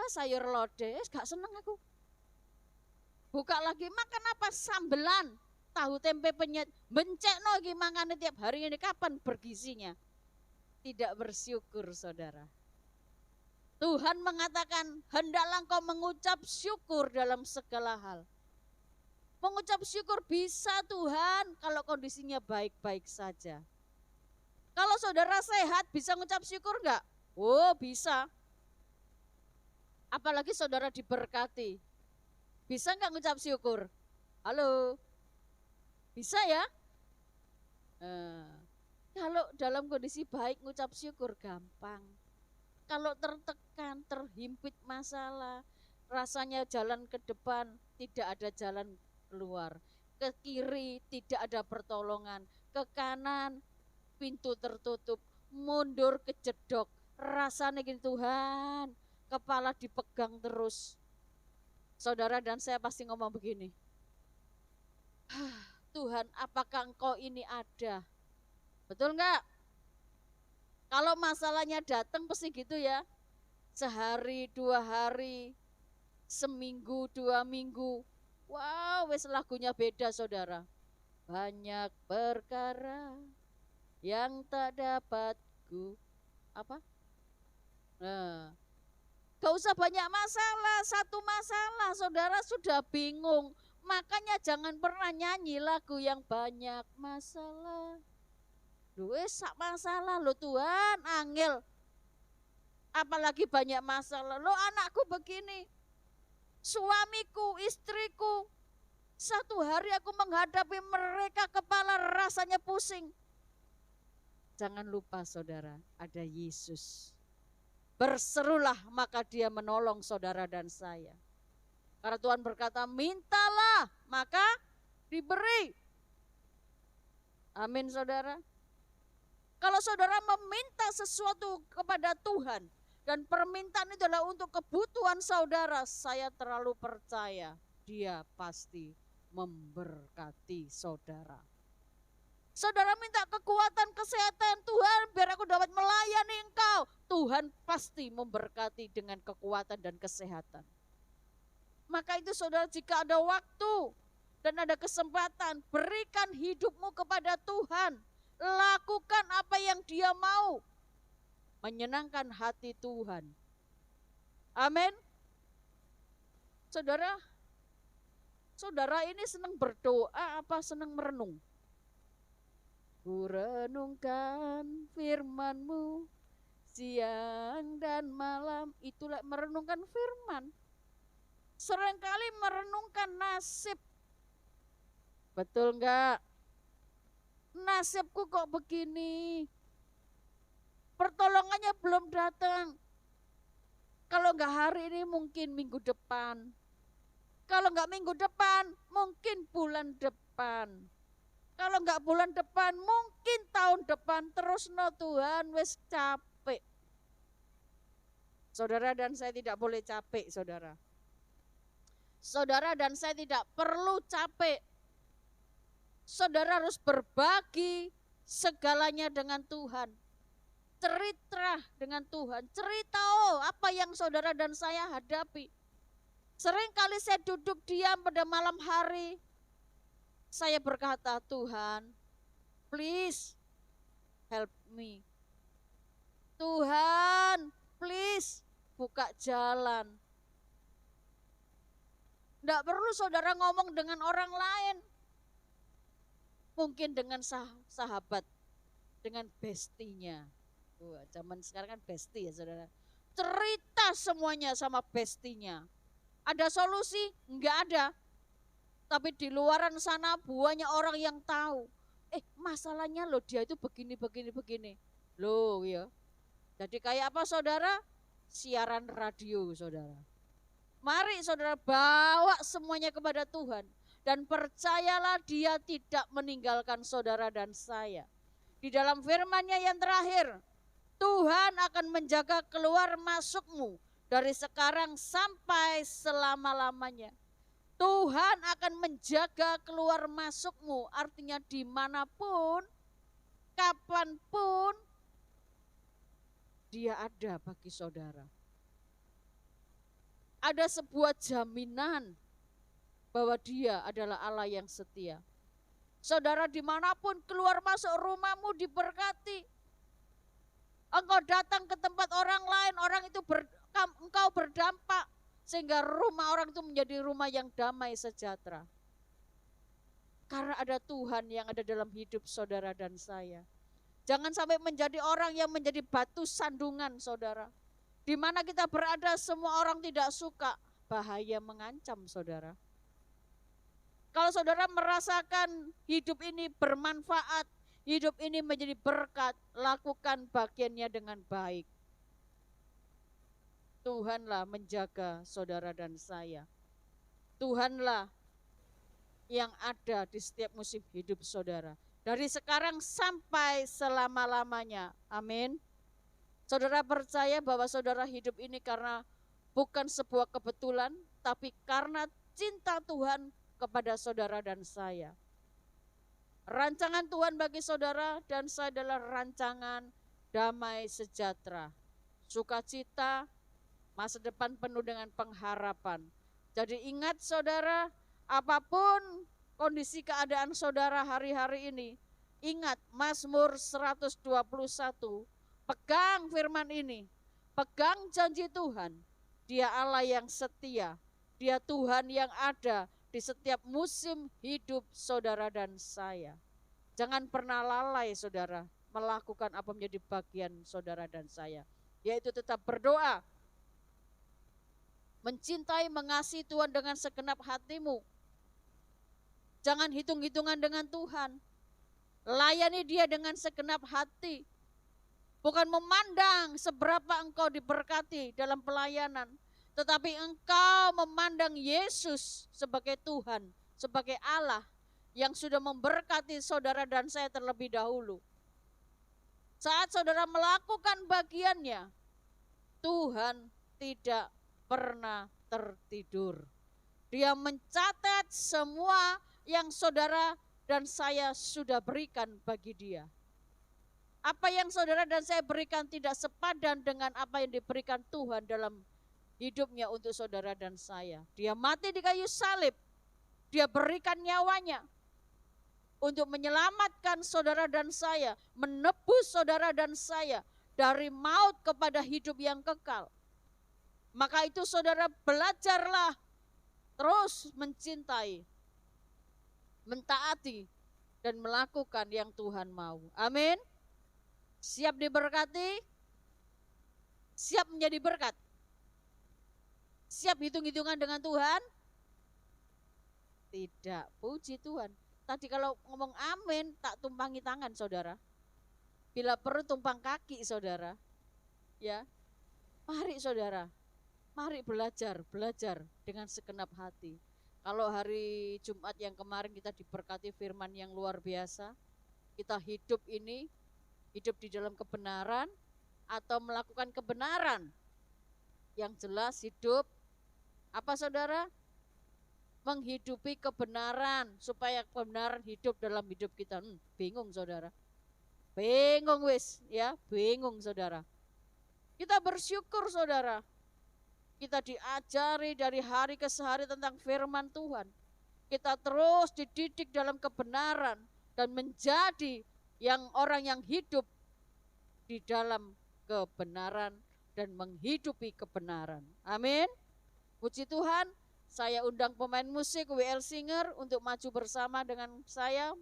Sayur lodeh. Gak seneng aku. Buka lagi, makan apa? Sambelan. Tahu tempe penyet, bencekno iki mangane tiap hari ini, kapan bergizinya? Tidak bersyukur saudara. Tuhan mengatakan, hendaklah engkau mengucap syukur dalam segala hal. Mengucap syukur bisa Tuhan kalau kondisinya baik-baik saja. Kalau saudara sehat bisa mengucap syukur enggak? Oh bisa. Apalagi saudara diberkati. Bisa enggak mengucap syukur? Halo? Bisa ya? Kalau dalam kondisi baik ngucap syukur gampang. Kalau tertekan, terhimpit masalah, rasanya jalan ke depan tidak ada jalan keluar. Ke kiri tidak ada pertolongan, ke kanan pintu tertutup, mundur kejedok. Rasanya gini Tuhan, kepala dipegang terus. Saudara dan saya pasti ngomong begini. Tuhan, apakah engkau ini ada? Betul enggak? Kalau masalahnya datang pasti gitu ya. sehari, 2 hari, seminggu, 2 minggu. Wow, wes lagunya beda saudara. Banyak perkara yang tak dapat apa? Nah, gak usah banyak masalah, satu masalah saudara sudah bingung. Makanya jangan pernah nyanyi lagu yang banyak masalah. Duh, sak masalah lo Tuhan, angel. Apalagi banyak masalah. Lo anakku begini, suamiku, istriku. Satu hari aku menghadapi mereka kepala rasanya pusing. Jangan lupa saudara, ada Yesus. Berserulah maka dia menolong saudara dan saya. Karena Tuhan berkata, mintalah maka diberi. Amin saudara. Kalau saudara meminta sesuatu kepada Tuhan, dan permintaan itu adalah untuk kebutuhan saudara, saya terlalu percaya dia pasti memberkati saudara. Saudara minta kekuatan, kesehatan, Tuhan biar aku dapat melayani engkau. Tuhan pasti memberkati dengan kekuatan dan kesehatan. Maka itu saudara, jika ada waktu dan ada kesempatan, berikan hidupmu kepada Tuhan. Lakukan apa yang dia mau. Menyenangkan hati Tuhan. Amin. Saudara, saudara ini senang berdoa apa senang merenung? Ku renungkan firman-Mu siang dan malam. Itulah merenungkan firman. Seringkali merenungkan nasib. Betul enggak? Nasibku kok begini? Pertolongannya belum datang. Kalau enggak hari ini mungkin minggu depan. Kalau enggak minggu depan mungkin bulan depan. Kalau enggak bulan depan mungkin tahun depan. Terus no Tuhan wes capek. Saudara dan saya tidak boleh capek saudara. Saudara dan saya tidak perlu capek. Saudara harus berbagi segalanya dengan Tuhan. Cerita dengan Tuhan. Cerita apa yang saudara dan saya hadapi. Seringkali saya duduk diam pada malam hari. Saya berkata, Tuhan, please help me. Tuhan, please buka jalan. Tidak perlu saudara ngomong dengan orang lain. Mungkin dengan sahabat, dengan bestinya. Zaman sekarang kan besti ya saudara. Cerita semuanya sama bestinya. Ada solusi? Enggak ada. Tapi di luaran sana banyak orang yang tahu. Masalahnya loh dia itu begini. Loh ya. Jadi kayak apa saudara? Siaran radio saudara. Mari saudara bawa semuanya kepada Tuhan. Dan percayalah dia tidak meninggalkan saudara dan saya. Di dalam firman-Nya yang terakhir, Tuhan akan menjaga keluar masukmu dari sekarang sampai selama-lamanya. Tuhan akan menjaga keluar masukmu, artinya dimanapun, kapanpun, dia ada bagi saudara. Ada sebuah jaminan bahwa dia adalah Allah yang setia. Saudara dimanapun keluar masuk rumahmu diberkati. Engkau datang ke tempat orang lain, orang itu engkau berdampak. Sehingga rumah orang itu menjadi rumah yang damai sejahtera. Karena ada Tuhan yang ada dalam hidup saudara dan saya. Jangan sampai menjadi orang yang menjadi batu sandungan saudara. Di mana kita berada semua orang tidak suka, bahaya mengancam saudara. Kalau saudara merasakan hidup ini bermanfaat, hidup ini menjadi berkat, lakukan bagiannya dengan baik. Tuhanlah menjaga saudara dan saya. Tuhanlah yang ada di setiap musim hidup saudara. Dari sekarang sampai selama-lamanya. Amin. Saudara percaya bahwa saudara hidup ini karena bukan sebuah kebetulan, tapi karena cinta Tuhan kepada saudara dan saya. Rancangan Tuhan bagi saudara dan saya adalah rancangan damai sejahtera, sukacita, Masa depan penuh dengan pengharapan. Jadi ingat saudara, apapun kondisi keadaan saudara hari-hari ini, ingat Mazmur 121, pegang firman ini, pegang janji Tuhan. Dia Allah yang setia, Dia Tuhan yang ada di setiap musim hidup saudara dan saya. Jangan pernah lalai saudara melakukan apa menjadi bagian saudara dan saya, yaitu tetap berdoa, mencintai, mengasihi Tuhan dengan segenap hatimu. Jangan hitung-hitungan dengan Tuhan. Layani Dia dengan segenap hati. Bukan memandang seberapa engkau diberkati dalam pelayanan, tetapi engkau memandang Yesus sebagai Tuhan, sebagai Allah yang sudah memberkati saudara dan saya terlebih dahulu. Saat saudara melakukan bagiannya, Tuhan tidak pernah tertidur. Dia mencatat semua yang saudara dan saya sudah berikan bagi Dia. Apa yang saudara dan saya berikan tidak sepadan dengan apa yang diberikan Tuhan dalam hidupnya untuk saudara dan saya. Dia mati di kayu salib. Dia berikan nyawanya untuk menyelamatkan saudara dan saya, menebus saudara dan saya dari maut kepada hidup yang kekal. Maka itu saudara belajarlah terus mencintai, mentaati, dan melakukan yang Tuhan mau. Amin. Siap diberkati, siap menjadi berkat, siap hitung-hitungan dengan Tuhan? Tidak, puji Tuhan. Tadi kalau ngomong amin, tak tumpangi tangan saudara. Bila perlu tumpang kaki saudara. Ya, mari saudara. Mari belajar dengan segenap hati. Kalau hari Jumat yang kemarin kita diberkati firman yang luar biasa, kita hidup di dalam kebenaran atau melakukan kebenaran. Yang jelas hidup, apa saudara? Menghidupi kebenaran, supaya kebenaran hidup dalam hidup kita. Bingung saudara. Bingung bingung saudara. Kita bersyukur saudara. Kita diajari dari hari ke hari tentang firman Tuhan. Kita terus dididik dalam kebenaran dan menjadi orang yang hidup di dalam kebenaran dan menghidupi kebenaran. Amin. Puji Tuhan, saya undang pemain musik WL Singer untuk maju bersama dengan saya.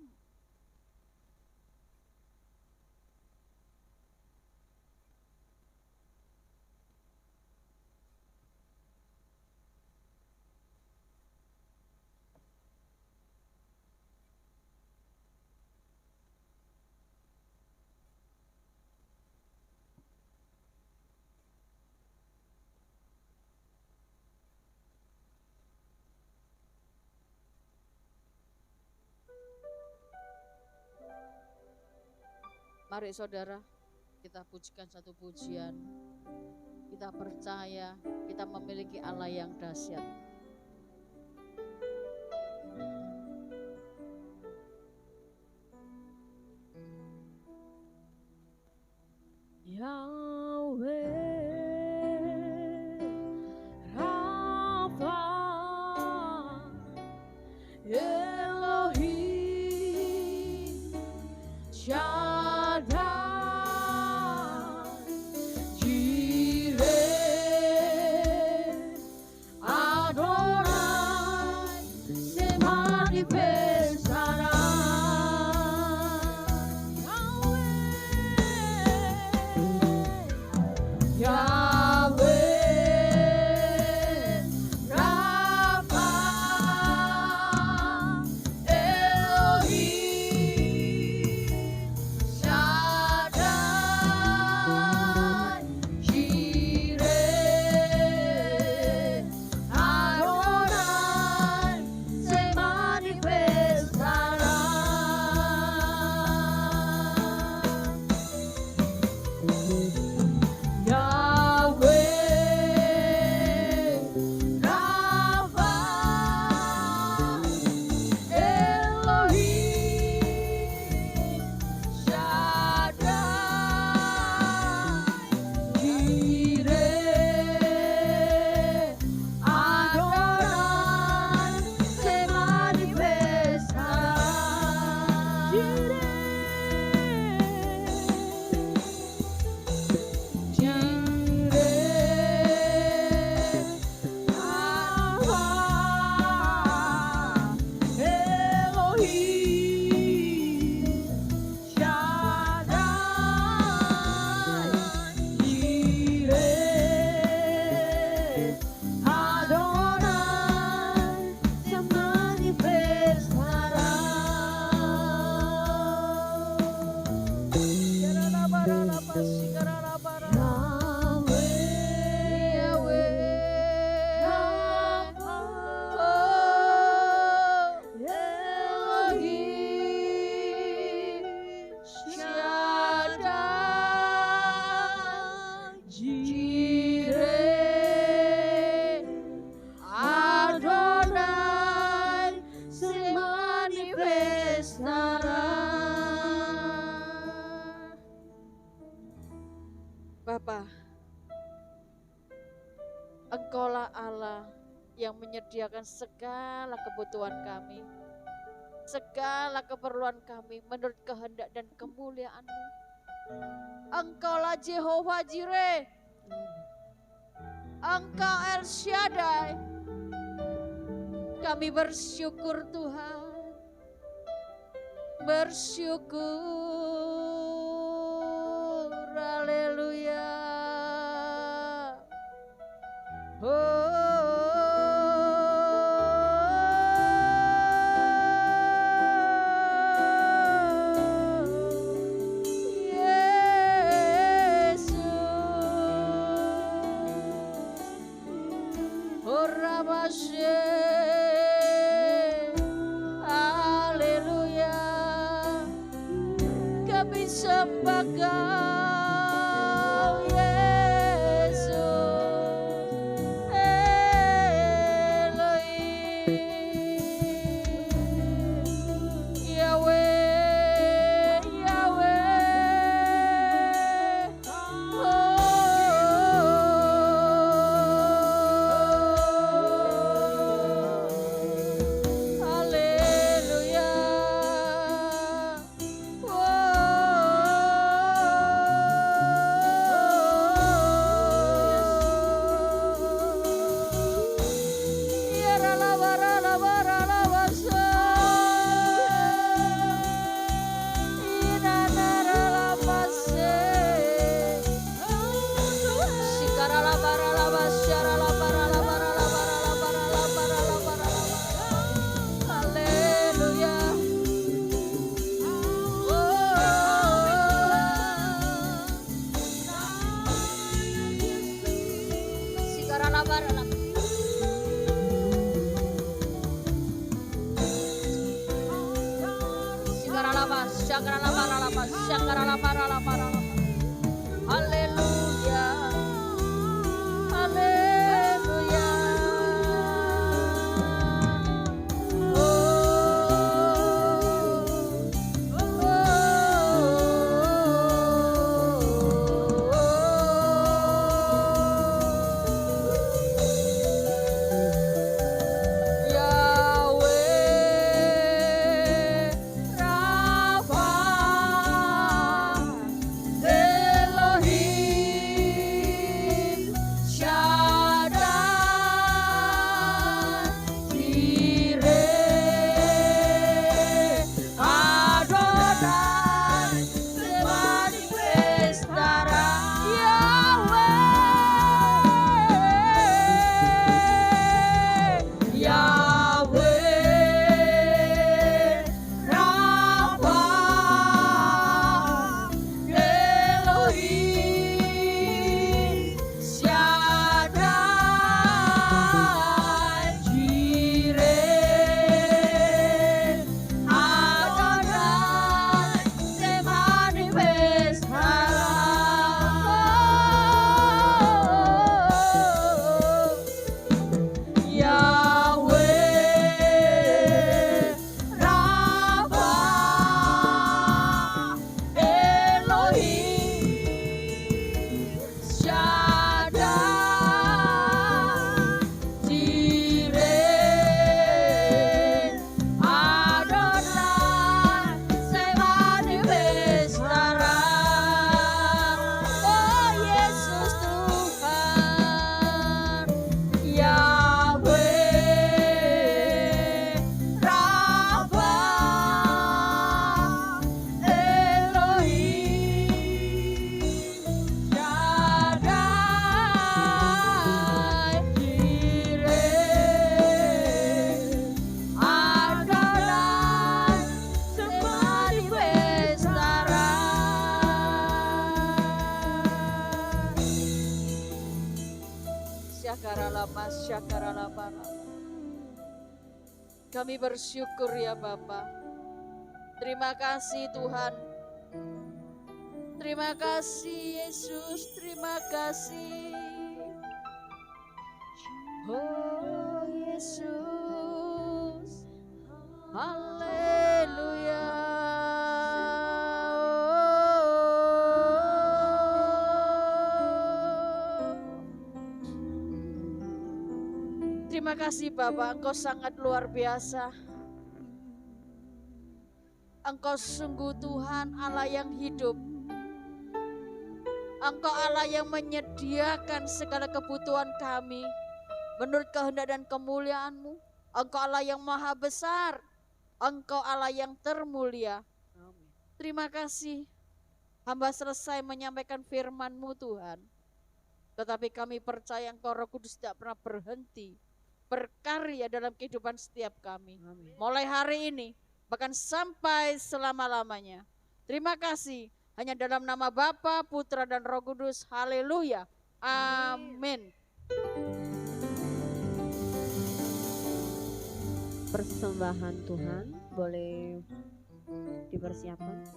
Mari saudara, kita pujikan satu pujian. Kita percaya kita memiliki Allah yang dahsyat. Yahweh Rafa Elohim Shaddai Jireh Adonai Bapa, Engkaulah Allah yang menyediakan segala kebutuhan kami, segala keperluan kami menurut kehendak dan kemuliaan-Mu. Engkaulah Jehovah Jireh, Engkau El Shaddai. Kami bersyukur Tuhan, bersyukur, haleluya. Haleluya, kami sembah Kau Yesus, Elohim, Yahweh, Yahweh, haleluya. Haleluya, haleluya. Yahweh Rafa, Elohim Shaddai, Jireh, Adonai, Sebani Bestara. Yahweh, Yahweh Rafa, Elohim Shaddai, Jireh, Adonai, Sebani Bestara. Yahweh Rafa, Elohim Shaddai, Jireh, Adonai, Sebani Bestara. Oh Yesus Tuhan, Yahweh Rafa, Elohim Shaddai, Jireh, Adonai, Sebani Bestara. Syakaralama, syakaralama. Kami bersyukur ya Bapa. Terima kasih Tuhan. Terima kasih Yesus, terima kasih. Oh Yesus, haleluya. Terima kasih Bapak, Engkau sangat luar biasa. Engkau sungguh Tuhan Allah yang hidup. Engkau Allah yang menyediakan segala kebutuhan kami menurut kehendak dan kemuliaan-Mu. Engkau Allah yang maha besar. Engkau Allah yang termulia. Terima kasih. Hamba selesai menyampaikan firman-Mu Tuhan. Tetapi kami percaya Engkau Roh Kudus tidak pernah berhenti berkarya dalam kehidupan setiap kami. Mulai hari ini bahkan sampai selama-lamanya. Terima kasih. Hanya dalam nama Bapa, Putra dan Roh Kudus. Haleluya. Amin. Persembahan Tuhan boleh dipersiapkan.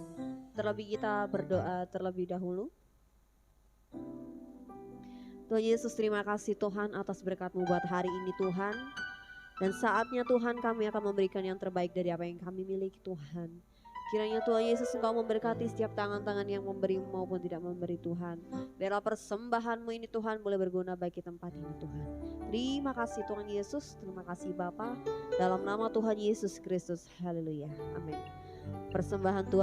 Terlebih kita berdoa terlebih dahulu. Tuhan Yesus, terima kasih Tuhan atas berkat-Mu buat hari ini Tuhan. Dan saatnya Tuhan kami akan memberikan yang terbaik dari apa yang kami miliki Tuhan. Kiranya Tuhan Yesus Engkau memberkati setiap tangan-tangan yang memberi maupun tidak memberi Tuhan. Biarlah persembahan-Mu ini Tuhan boleh berguna bagi tempat ini Tuhan. Terima kasih Tuhan Yesus, terima kasih Bapa. Dalam nama Tuhan Yesus Kristus, haleluya, amin. Persembahan Tuhan